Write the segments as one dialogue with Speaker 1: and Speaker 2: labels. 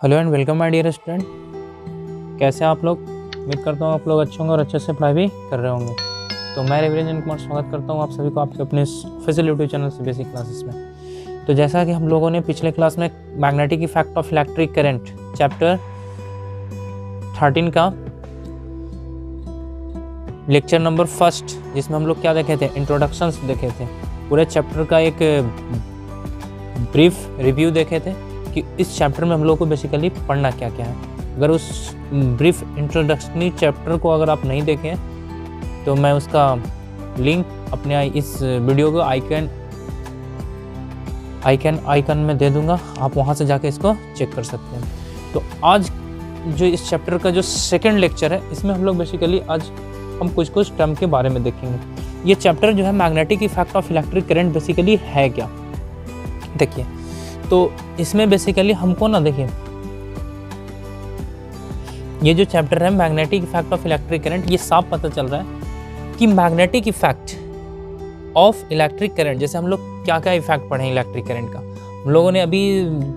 Speaker 1: Hello and welcome my dear student. कैसे हैं आप लोग? उम्मीद करता हूँ आप लोग अच्छे होंगे और अच्छे से पढ़ाई भी कर रहे होंगे। तो मैं रविरंजन कुमार स्वागत करता हूँ आप सभी को आपके अपने ऑफिशियल यूट्यूब चैनल से बेसिक क्लासेस में। तो जैसा कि हम लोगों ने पिछले क्लास में magnetic effect of electric current chapter 13 का लेक्चर नंबर फर्स्ट, जिसमें हम लोग क्या देखे थे, इंट्रोडक्शंस देखे थे, पूरे चैप्टर का एक ब्रीफ रिव्यू देखे थे कि इस चैप्टर में हम लोग को बेसिकली पढ़ना क्या क्या है। अगर उस ब्रीफ इंट्रोडक्शनरी चैप्टर को अगर आप नहीं देखें तो मैं उसका लिंक अपने इस वीडियो को आइकन में दे दूंगा, आप वहां से जाके इसको चेक कर सकते हैं। तो आज जो इस चैप्टर का जो सेकंड लेक्चर है, इसमें हम लोग बेसिकली आज हम कुछ टर्म के बारे में देखेंगे। ये चैप्टर जो है magnetic effect of electric current basically है क्या, देखिए। तो इसमें बेसिकली हमको ना, देखिए, ये जो चैप्टर है magnetic effect of electric current, ये साफ पता चल रहा है कि magnetic effect of electric current, जैसे हम लोग क्या क्या इफेक्ट पढ़े हैं इलेक्ट्रिक करंट का। हम लोगों ने अभी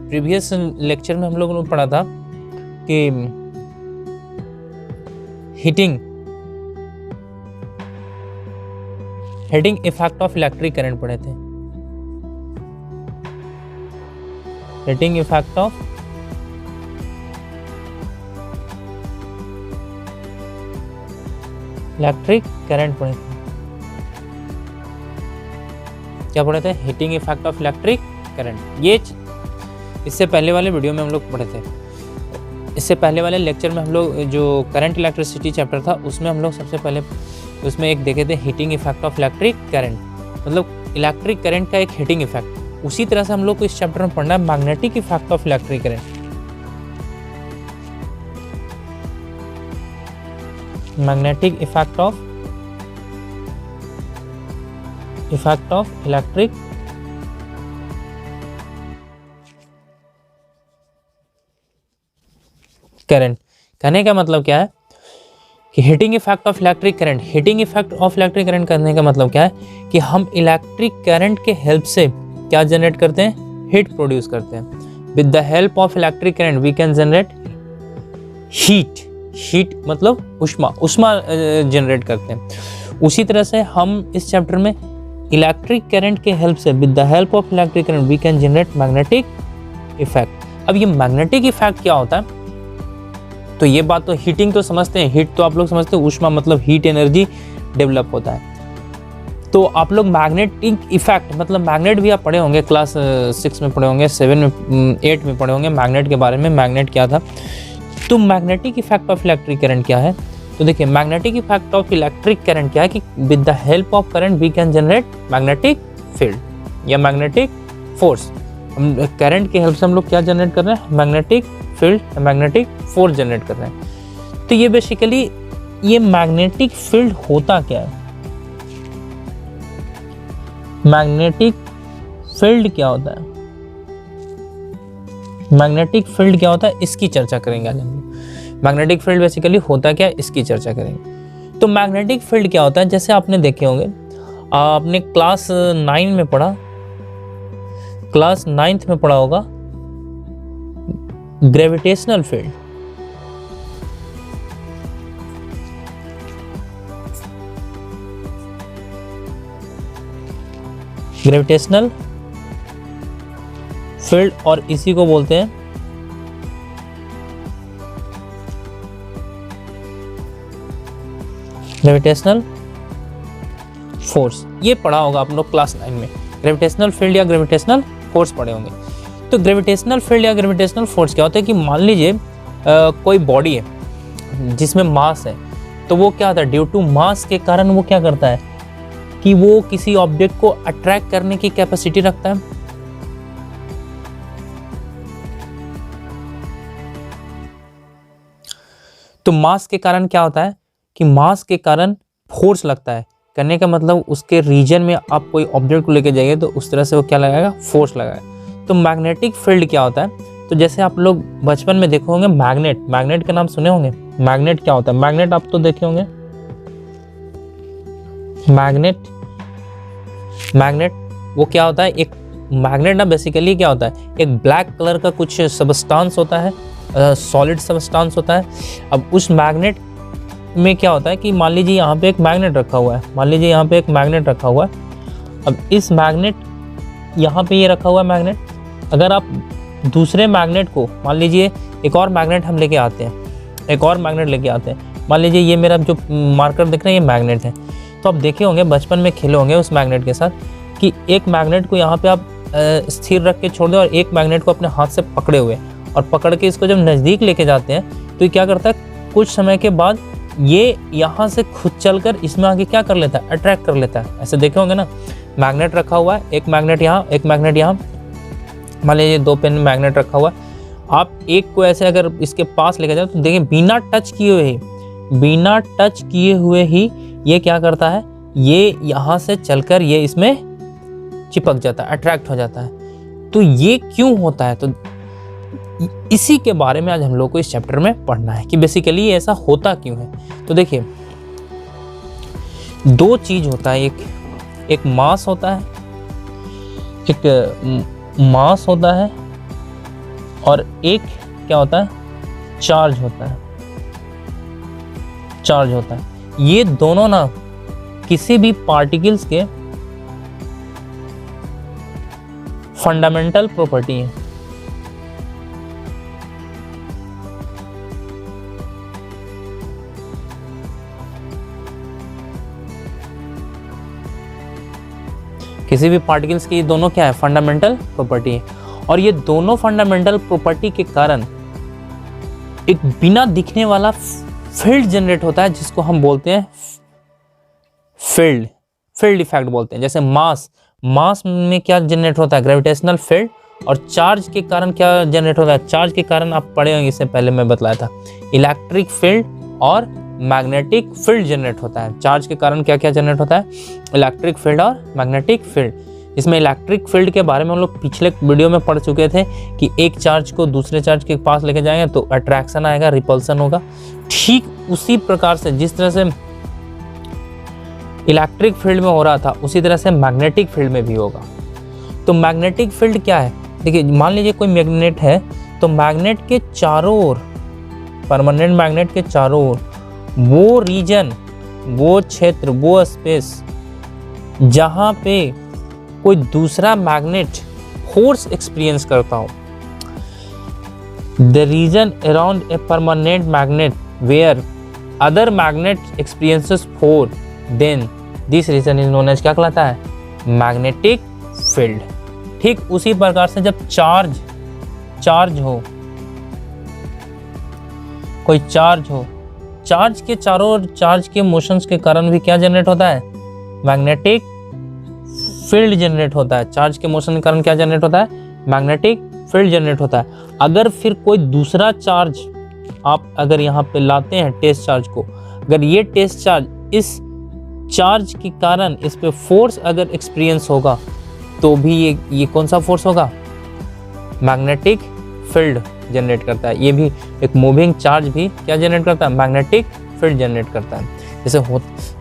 Speaker 1: प्रीवियस लेक्चर में हम लोगों ने पढ़ा था कि heating effect of electric current पढ़े थे। Heating effect of electric current पढ़े थे। क्या पढ़े थे? Heating effect of electric current. ये इससे पहले वाले वीडियो में हम लोग पढ़े थे। इससे पहले वाले लेक्चर में हम लोग जो करंट इलेक्ट्रिसिटी चैप्टर था, उसमें हम लोग सबसे पहले उसमें एक देखे थे heating effect of electric current, मतलब इलेक्ट्रिक करंट का एक हीटिंग इफेक्ट। उसी तरह से हम लोग को इस चैप्टर में पढ़ना है magnetic effect of electric current. Magnetic effect of electric current. कहने का मतलब क्या है कि heating effect of electric current, heating effect of electric current करने का मतलब क्या है कि हम इलेक्ट्रिक करंट के हेल्प से क्या जनरेट करते हैं? हीट प्रोड्यूस करते हैं। With the help of electric current we can generate heat मतलब उष्मा जनरेट करते हैं। उसी तरह से हम इस चैप्टर में इलेक्ट्रिक करंट के हेल्प से, with the help of electric current we can generate magnetic effect. अब ये मैग्नेटिक इफेक्ट क्या होता है? तो ये बात तो हीटिंग तो समझते हैं, हीट तो आप लोग समझते हैं, उष्मा मतलब हीट एनर्जी डेवलप होता है। तो आप लोग मैग्नेटिक इफेक्ट मतलब मैग्नेट भी आप पढ़े होंगे, क्लास 6 में पढ़े होंगे, 7 में 8 में पढ़े होंगे मैग्नेट के बारे में, मैग्नेट क्या था। तो magnetic effect of electric current क्या है? तो देखिए, magnetic effect of electric current क्या है कि with the help of current we can generate magnetic field या मैग्नेटिक फोर्स। हम करंट के हेल्प से हम लोग क्या जनरेट कर रहे हैं? Magnetic field, magnetic force generate कर रहे हैं। तो ये बेसिकली ये मैग्नेटिक फील्ड होता क्या है? मैग्नेटिक फील्ड क्या होता है? मैग्नेटिक फील्ड क्या होता है, इसकी चर्चा करेंगे आज हम लोग। मैग्नेटिक फील्ड बेसिकली होता क्या है, इसकी चर्चा करेंगे। तो मैग्नेटिक फील्ड क्या होता है, जैसे आपने देखे होंगे, आपने क्लास 9 में पढ़ा, क्लास 9th में पढ़ा होगा ग्रेविटेशनल फील्ड। ग्रेविटेशनल फील्ड, और इसी को बोलते हैं ग्रेविटेशनल फोर्स। ये पढ़ा होगा आप लोग क्लास 9 में, ग्रेविटेशनल फील्ड या ग्रेविटेशनल फोर्स पढ़े होंगे। तो ग्रेविटेशनल फील्ड या ग्रेविटेशनल फोर्स क्या होता है कि मान लीजिए कोई बॉडी है जिसमें मास है, तो वो क्या होता है, ड्यू टू मास के कारण वो क्या करता है कि वो किसी ऑब्जेक्ट को अट्रैक्ट करने की कैपेसिटी रखता है। तो मास के कारण क्या होता है कि मास के कारण फोर्स लगता है। करने का मतलब उसके रीजन में आप कोई ऑब्जेक्ट को लेके जाइए तो उस तरह से वो क्या लगाएगा? फोर्स लगाएगा। तो मैग्नेटिक फील्ड क्या होता है? तो जैसे आप लोग बचपन में देखे होंगे मैग्नेट का नाम सुने होंगे। मैग्नेट क्या होता है? मैग्नेट आप तो देखे होंगे। मैग्नेट वो क्या होता है? एक मैग्नेट ना बेसिकली क्या होता है, एक ब्लैक कलर का कुछ सबस्टांस होता है सॉलिड सब्सटेंस होता है। अब उस मैग्नेट में क्या होता है कि मान लीजिए यहाँ पे एक मैग्नेट रखा हुआ है, मान लीजिए यहाँ पे एक मैग्नेट रखा हुआ है। अब इस मैग्नेट, यहाँ पे ये रखा हुआ है मैग्नेट, अगर आप दूसरे मैग्नेट को, मान लीजिए एक और मैग्नेट हम लेके आते हैं, एक और मैग्नेट लेके आते हैं, मान लीजिए ये मेरा जो मार्कर दिख रहा है ये मैग्नेट है। तो आप देखे होंगे बचपन में खेले होंगे उस मैग्नेट के साथ कि एक मैग्नेट को यहाँ पे आप स्थिर रख के छोड़ दें और एक मैग्नेट को अपने हाथ से पकड़े हुए, और पकड़ के इसको जब नज़दीक लेके जाते हैं तो ये क्या करता है, कुछ समय के बाद ये यहाँ से खुद चलकर इसमें आगे क्या कर लेता है, अट्रैक्ट कर लेता है। ऐसे देखे होंगे ना, मैग्नेट रखा हुआ है, एक मैग्नेट यहाँ, एक मैग्नेट यहाँ, मान लीजिए 2 पेन में मैग्नेट रखा हुआ है। आप एक को ऐसे अगर इसके पास लेके जाओ तो देखिए बिना टच किए हुए ही ये क्या करता है, ये यहाँ से चलकर ये इसमें चिपक जाता है, अट्रैक्ट हो जाता है। तो ये क्यों होता है, तो इसी के बारे में आज हम लोग को इस चैप्टर में पढ़ना है कि बेसिकली ऐसा होता क्यों है। तो देखिए 2 चीज होता है, एक मास होता है, एक मास होता है और एक क्या होता है, चार्ज होता है, चार्ज होता है। ये दोनों ना किसी भी पार्टिकल्स के फंडामेंटल प्रॉपर्टी है। किसी भी पार्टिकल्स की ये दोनों क्या है, फंडामेंटल प्रॉपर्टी है। और ये दोनों फंडामेंटल प्रॉपर्टी के कारण एक बिना दिखने वाला फील्ड जनरेट होता है जिसको हम बोलते हैं फील्ड इफेक्ट बोलते हैं। जैसे मास में क्या जनरेट होता है, ग्रेविटेशनल फील्ड। और चार्ज के कारण क्या जनरेट होता है, चार्ज के कारण आप पढ़े होंगे, इससे पहले मैं बतलाया था, इलेक्ट्रिक फील्ड और मैग्नेटिक फील्ड जनरेट होता है। चार्ज के कारण क्या क्या जनरेट होता है, इलेक्ट्रिक फील्ड और मैग्नेटिक फील्ड। इसमें इलेक्ट्रिक फील्ड के बारे में हम लोग पिछले वीडियो में पढ़ चुके थे कि एक चार्ज को दूसरे चार्ज के पास लेके जाएंगे तो अट्रैक्शन आएगा, रिपल्सन होगा। ठीक उसी प्रकार से जिस तरह से इलेक्ट्रिक फील्ड में हो रहा था उसी तरह से मैग्नेटिक फील्ड में भी होगा। तो मैग्नेटिक फील्ड क्या है, देखिए मान लीजिए कोई मैग्नेट है, तो मैग्नेट के चारों ओर, परमानेंट मैग्नेट के चारों ओर वो रीजन, वो क्षेत्र, वो स्पेस जहां पे कोई दूसरा मैग्नेट फोर्स एक्सपीरियंस करता हो, the region around a permanent magnet where other magnet experiences force, then this region is known as, क्या कहलाता है, मैग्नेटिक फील्ड। ठीक उसी प्रकार से जब चार्ज हो, कोई चार्ज हो, चार्ज के चारों ओर चार्ज के मोशंस के कारण भी क्या जनरेट होता है, मैग्नेटिक फील्ड जनरेट होता है। चार्ज के मोशन के कारण क्या जनरेट होता है, मैग्नेटिक फील्ड जनरेट होता है। अगर फिर कोई दूसरा चार्ज आप अगर यहाँ पे लाते हैं, टेस्ट चार्ज को, अगर ये टेस्ट चार्ज इस चार्ज के कारण इस पे फोर्स अगर एक्सपीरियंस होगा तो भी ये कौन सा फोर्स होगा, मैग्नेटिक फील्ड जनरेट करता है। ये भी एक मूविंग चार्ज भी क्या जनरेट करता है, मैग्नेटिक फील्ड जनरेट करता है। जैसे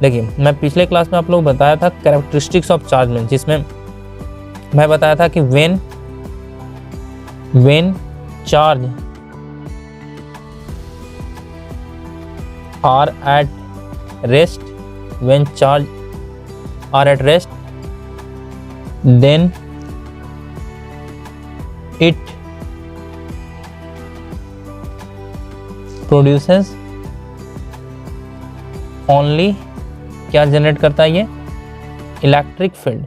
Speaker 1: देखिए मैं पिछले क्लास में आप लोग बताया था कैरेक्टरिस्टिक्स ऑफ चार्ज में, जिसमें मैं बताया था कि when charge are at rest, when charge are at rest then it produces only, क्या जनरेट करता है ये, electric field,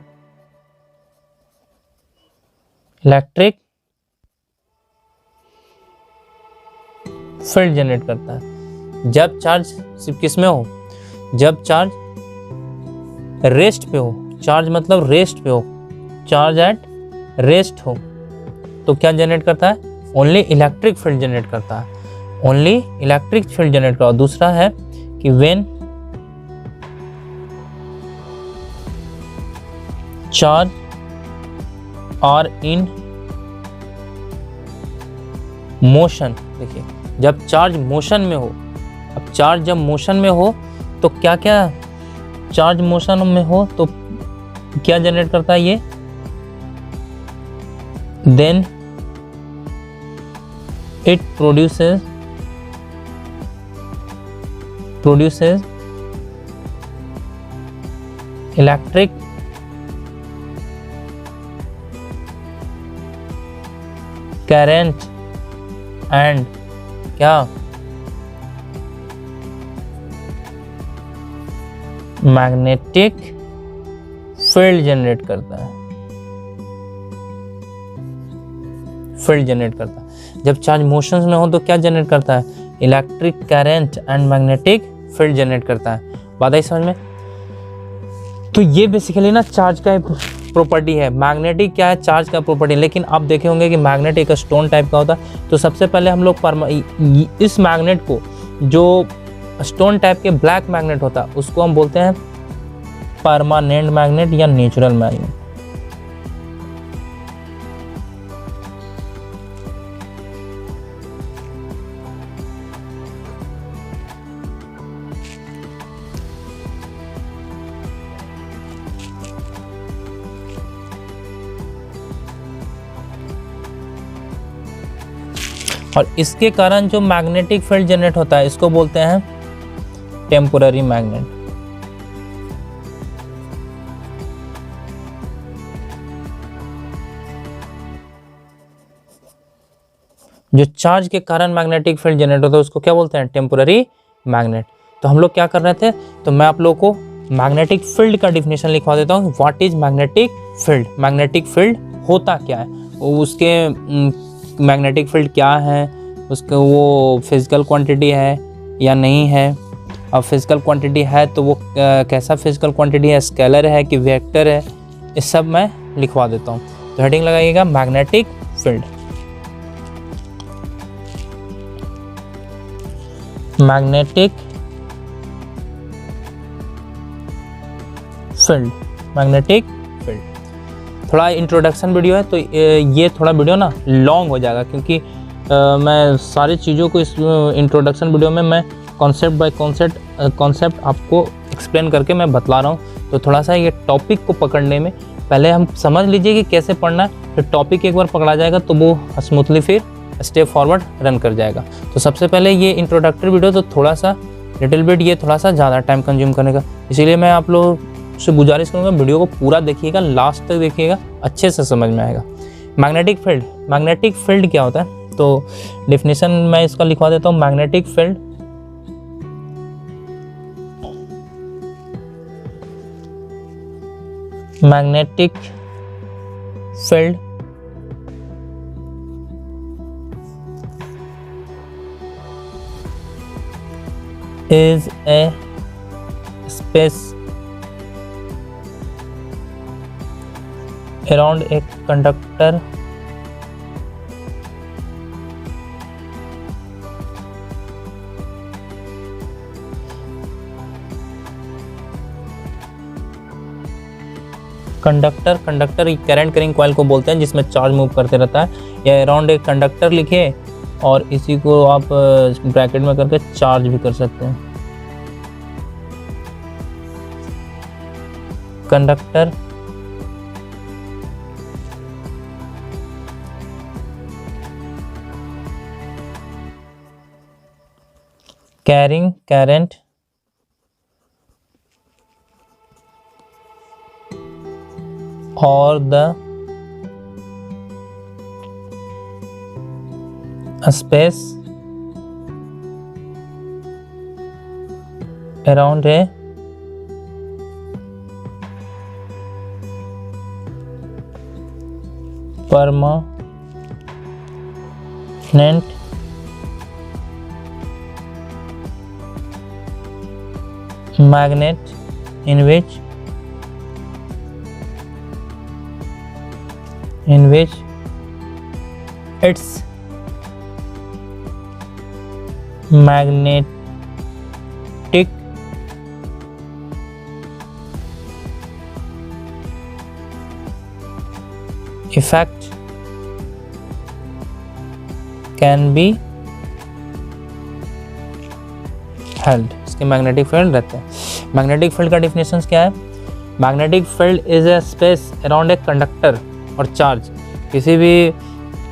Speaker 1: electric field generate करता है। जब चार्ज सिर्फ किस में हो, जब चार्ज रेस्ट पे हो, चार्ज मतलब रेस्ट पे हो, चार्ज एट रेस्ट हो, तो क्या जनरेट करता है, ओनली इलेक्ट्रिक फील्ड जनरेट करता है, ओनली इलेक्ट्रिक फील्ड जनरेट करता है। दूसरा है कि when charge are in motion, देखिए जब चार्ज मोशन में हो, अब चार्ज जब मोशन में हो तो क्या क्या, चार्ज मोशन में हो तो क्या जनरेट करता है ये, then it produces electric current and क्या मैग्नेटिक फील्ड जनरेट करता है, फील्ड जनरेट करता है। जब चार्ज मोशंस में हो तो क्या जनरेट करता है, electric current and magnetic field generate करता है। बात आई समझ में? तो ये बेसिकली ना चार्ज का प्रॉपर्टी है। मैग्नेटिक क्या है, चार्ज का प्रॉपर्टी। लेकिन आप देखे होंगे कि मैग्नेट एक स्टोन टाइप का होता है। तो सबसे पहले हम लोग इस मैग्नेट को, जो स्टोन टाइप के ब्लैक मैग्नेट होता है, उसको हम बोलते हैं परमानेंट मैग्नेट या नेचुरल मैग्नेट। और इसके कारण जो मैग्नेटिक फील्ड जनरेट होता है, इसको बोलते हैं टेम्पोररी मैग्नेट। जो चार्ज के कारण मैग्नेटिक फील्ड जनरेट होता है उसको क्या बोलते हैं, टेम्पोररी मैग्नेट। तो हम लोग क्या कर रहे थे, तो मैं आप लोगों को मैग्नेटिक फील्ड का डिफिनेशन लिखवा देता हूँ। What is magnetic field? Magnetic field होता क्या है, उसके मैग्नेटिक फील्ड क्या है, उसका वो फिजिकल क्वांटिटी है या नहीं है। अब फिजिकल क्वांटिटी है तो वो कैसा फिजिकल क्वांटिटी है, स्केलर है कि वेक्टर है, ये सब मैं लिखवा देता हूँ। तो हेडिंग लगाइएगा magnetic field. Magnetic field, magnetic field. थोड़ा इंट्रोडक्शन वीडियो है तो ये थोड़ा वीडियो ना लॉन्ग हो जाएगा, क्योंकि मैं सारी चीज़ों को इस इंट्रोडक्शन वीडियो में मैं कॉन्सेप्ट बाय कॉन्सेप्ट आपको एक्सप्लेन करके मैं बतला रहा हूँ। तो थोड़ा सा ये टॉपिक को पकड़ने में पहले हम समझ लीजिए कि कैसे पढ़ना है, फिर टॉपिक एक बार पकड़ा जाएगा तो वो स्मूथली फिर स्टेप फॉरवर्ड रन कर जाएगा। तो सबसे पहले ये इंट्रोडक्टरी वीडियो तो थोड़ा सा लिटिल बिट ये थोड़ा सा ज़्यादा टाइम कंज्यूम करने का, इसीलिए मैं आप लोग से गुजारिश करूँगा वीडियो को पूरा देखिएगा, लास्ट तक देखिएगा, अच्छे से समझ में आएगा। मैग्नेटिक फील्ड, मैग्नेटिक फील्ड क्या होता है तो डेफिनेशन मैं इसका लिखवा देता हूँ। Magnetic field magnetic field is a space around a conductor conductor current carrying coil को बोलते हैं, जिसमें चार्ज मूव करते रहता है। या अराउंड एक कंडक्टर लिखे और इसी को आप ब्रैकेट में करके चार्ज भी कर सकते हैं। Conductor carrying current or the space around a permanent magnet in which its magnetic effect can be held। इसके मैग्नेटिक फील्ड रहते हैं। मैग्नेटिक फील्ड का डिफिनेशन क्या है? Magnetic field is a space around a conductor और charge. किसी भी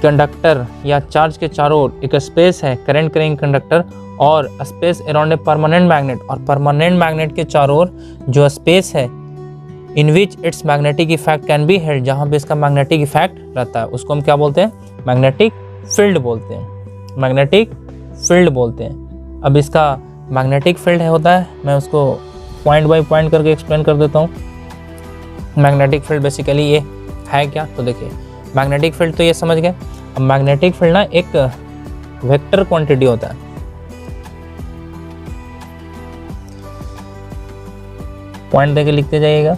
Speaker 1: conductor या चार्ज के चारों ओर एक स्पेस है करंट कैरिंग कंडक्टर और space around a permanent magnet, और परमानेंट मैग्नेट के चारों ओर जो स्पेस है in which its magnetic effect can be held, जहाँ पे इसका मैग्नेटिक इफेक्ट रहता है, उसको हम क्या बोलते हैं? मैग्नेटिक फील्ड बोलते हैं। मैग्नेटिक फील्ड बोलते हैं। अब इसका मैग्नेटिक फील्ड होता है, मैं उसको पॉइंट बाय पॉइंट करके एक्सप्लेन कर देता हूँ। मैग्नेटिक फील्ड बेसिकली ये है क्या? तो देखिए मैग्नेटिक फील्ड तो ये समझ गए। अब मैग्नेटिक फील्ड ना एक वेक्टर क्वांटिटी होता है। पॉइंट देके लिखते जाइएगा।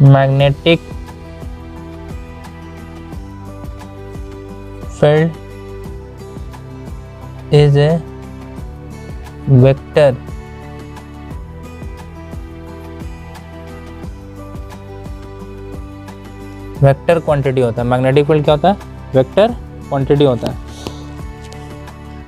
Speaker 1: Magnetic field is a vector vector quantity होता है। मैग्नेटिक फील्ड क्या होता है? वेक्टर क्वांटिटी होता है।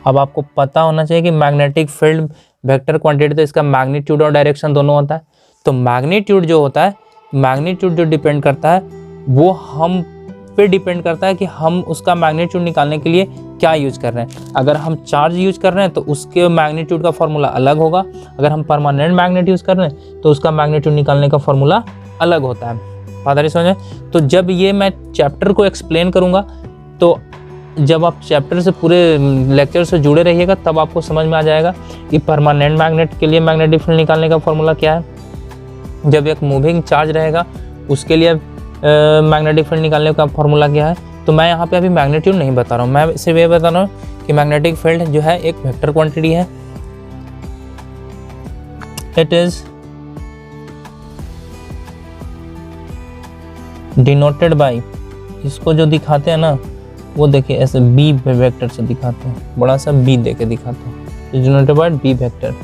Speaker 1: अब आपको पता होना चाहिए कि मैग्नेटिक फील्ड वेक्टर क्वांटिटी, तो इसका मैग्नीट्यूड और डायरेक्शन दोनों होता है। तो मैग्नीट्यूड जो होता है, मैग्नीट्यूड जो डिपेंड करता है वो हम पे डिपेंड करता है कि हम उसका मैग्नीट्यूड निकालने के लिए क्या यूज कर रहे हैं। अगर हम चार्ज यूज कर रहे हैं तो उसके मैग्नीट्यूड का फॉर्मूला अलग होगा। अगर हम परमानेंट मैग्नेट यूज कर रहे हैं तो उसका मैग्नीट्यूड निकालने का फॉर्मूला अलग होता है। फादर समझे? तो जब ये मैं चैप्टर को एक्सप्लेन करूंगा, तो जब आप चैप्टर से पूरे लेक्चर से जुड़े रहिएगा तब आपको समझ में आ जाएगा कि परमानेंट मैग्नेट के लिए मैग्नेटिक फील्ड निकालने का फॉर्मूला क्या है। जब एक मूविंग चार्ज रहेगा उसके लिए मैग्नेटिक फील्ड निकालने का फॉर्मूला क्या है। तो मैं यहाँ पे अभी मैग्नीट्यूड नहीं बता रहा हूँ, मैं सिर्फ ये बता रहा हूँ कि मैग्नेटिक फील्ड जो है एक वेक्टर क्वांटिटी है। इट इज डिनोटेड बाय, इसको जो दिखाते हैं ना वो देखिए ऐसे बी वेक्टर से दिखाते हैं, बड़ा सा बी देके दिखाते हैं, डिनोटेड बाय बी वेक्टर।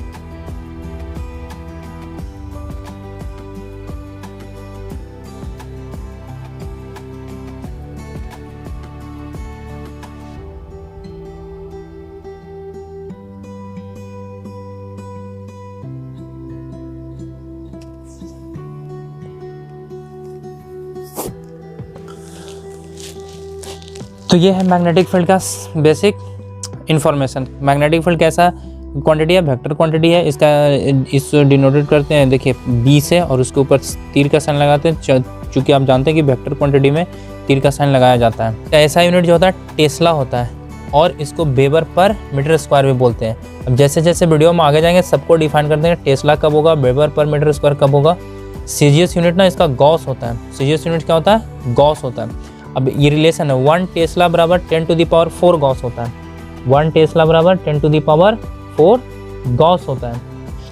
Speaker 1: तो ये है मैग्नेटिक फील्ड का बेसिक इंफॉर्मेशन। मैग्नेटिक फील्ड कैसा क्वांटिटी है? वेक्टर क्वांटिटी है। इसका इस डिनोटेड करते हैं देखिए बी से, और उसके ऊपर तीर का साइन लगाते हैं, चूँकि आप जानते हैं कि वेक्टर क्वांटिटी में तीर का साइन लगाया जाता है। ऐसा यूनिट जो होता है टेस्ला होता है, और इसको वेबर पर मीटर स्क्वायर भी बोलते हैं। अब जैसे जैसे वीडियो में आगे जाएंगे सबको डिफाइन कर देंगे, टेस्ला कब होगा, वेबर पर मीटर स्क्वायर कब होगा। सीजीएस यूनिट ना इसका गॉस होता है। सीजीएस यूनिट क्या होता है? गॉस होता है। अब ये रिलेशन है 1 टेस्ला बराबर 10⁴ गॉस होता है। 1 टेस्ला बराबर 10⁴ गॉस होता है।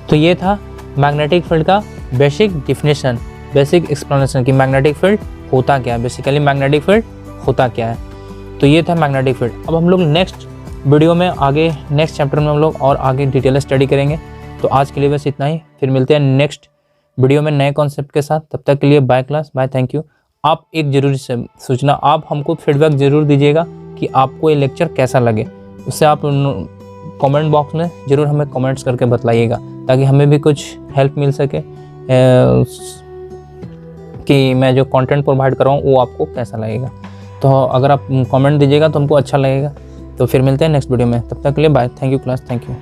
Speaker 1: तो ये था मैग्नेटिक फील्ड का बेसिक डिफिनेशन, बेसिक एक्सप्लेनेशन कि मैग्नेटिक फील्ड होता क्या है, बेसिकली मैग्नेटिक फील्ड होता क्या है। तो ये था मैग्नेटिक फील्ड। अब हम लोग नेक्स्ट वीडियो में आगे नेक्स्ट चैप्टर में हम लोग और आगे डिटेल स्टडी करेंगे। तो आज के लिए बस इतना ही, फिर मिलते हैं नेक्स्ट वीडियो में नए कॉन्सेप्ट के साथ। तब तक के लिए bye class, bye, thank you. आप एक जरूरी सूचना, आप हमको फीडबैक ज़रूर दीजिएगा कि आपको ये लेक्चर कैसा लगे। उससे आप कमेंट बॉक्स में ज़रूर हमें कमेंट्स करके बतलाइएगा, ताकि हमें भी कुछ हेल्प मिल सके कि मैं जो कंटेंट प्रोवाइड कर रहा हूँ वो आपको कैसा लगेगा। तो अगर आप कमेंट दीजिएगा तो हमको अच्छा लगेगा। तो फिर मिलते हैं नेक्स्ट वीडियो में, तब तक के लिए bye, thank you class, thank you.